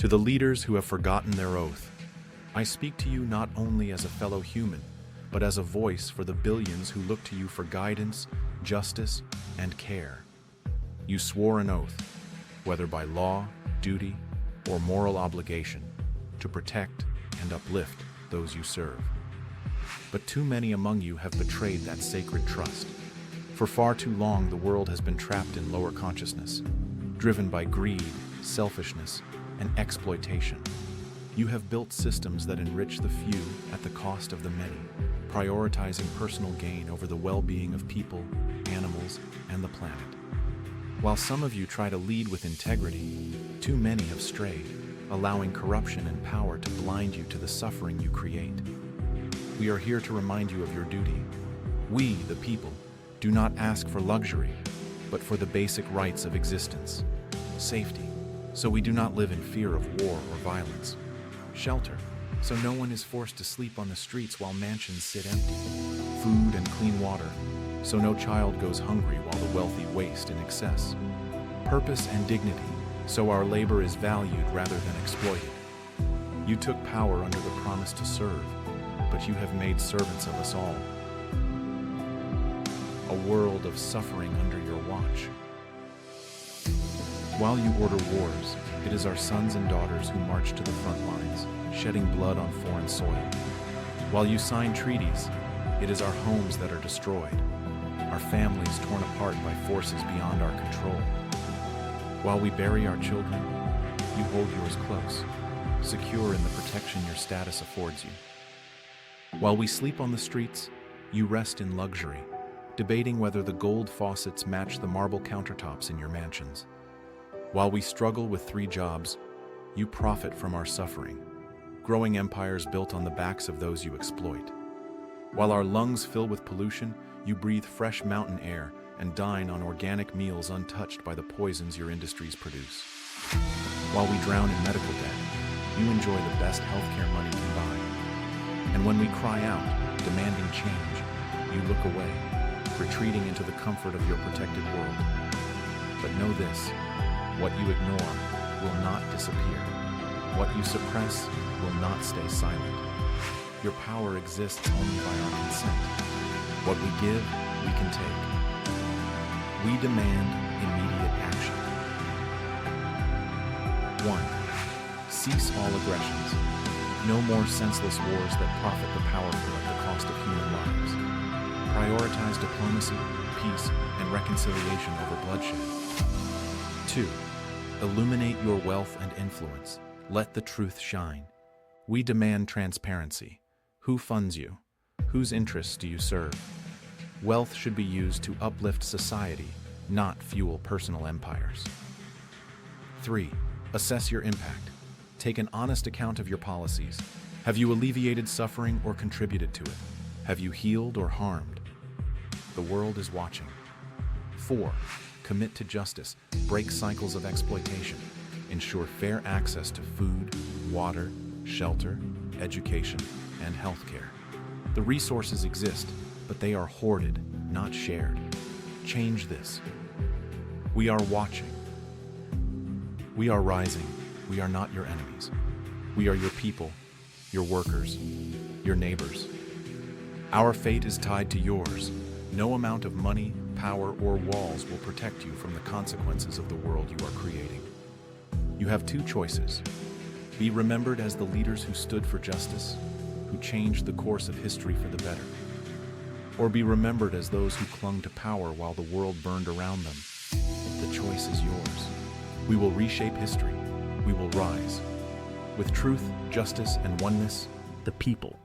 To the leaders who have forgotten their oath, I speak to you not only as a fellow human, but as a voice for the billions who look to you for guidance, justice, and care. You swore an oath, whether by law, duty, or moral obligation, to protect and uplift those you serve. But too many among you have betrayed that sacred trust. For far too long, the world has been trapped in lower consciousness, driven by greed, selfishness, and exploitation. You have built systems that enrich the few at the cost of the many, prioritizing personal gain over the well-being of people, animals, and the planet. While some of you try to lead with integrity, too many have strayed, allowing corruption and power to blind you to the suffering you create. We are here to remind you of your duty. We, the people, do not ask for luxury, but for the basic rights of existence. Safety, so we do not live in fear of war or violence. Shelter, so no one is forced to sleep on the streets while mansions sit empty. Food and clean water, so no child goes hungry while the wealthy waste in excess. Purpose and dignity, so our labor is valued rather than exploited. You took power under the promise to serve, but you have made servants of us all. A world of suffering under your watch. While you order wars, it is our sons and daughters who march to the front lines, shedding blood on foreign soil. While you sign treaties, it is our homes that are destroyed, our families torn apart by forces beyond our control. While we bury our children, you hold yours close, secure in the protection your status affords you. While we sleep on the streets, you rest in luxury, debating whether the gold faucets match the marble countertops in your mansions. While we struggle with 3 jobs, you profit from our suffering, growing empires built on the backs of those you exploit. While our lungs fill with pollution, you breathe fresh mountain air and dine on organic meals untouched by the poisons your industries produce. While we drown in medical debt, you enjoy the best healthcare money can buy. And when we cry out, demanding change, you look away, retreating into the comfort of your protected world. But know this, what you ignore will not disappear. What you suppress will not stay silent. Your power exists only by our consent. What we give, we can take. We demand immediate action. 1. Cease all aggressions. No more senseless wars that profit the powerful at the cost of human lives. Prioritize diplomacy, peace, and reconciliation over bloodshed. 2. Illuminate your wealth and influence. Let the truth shine. We demand transparency. Who funds you? Whose interests do you serve? Wealth should be used to uplift society, not fuel personal empires. 3. Assess your impact. Take an honest account of your policies. Have you alleviated suffering or contributed to it? Have you healed or harmed? The world is watching. 4. Commit to justice. Break cycles of exploitation. Ensure fair access to food, water, shelter, education, and healthcare. The resources exist, but they are hoarded, not shared. Change this. We are watching. We are rising. We are not your enemies. We are your people, your workers, your neighbors. Our fate is tied to yours. No amount of money, power, or walls will protect you from the consequences of the world you are creating. You have 2 choices. Be remembered as the leaders who stood for justice, who changed the course of history for the better. Or be remembered as those who clung to power while the world burned around them. The choice is yours. We will reshape history. We will rise. With truth, justice, and oneness, the people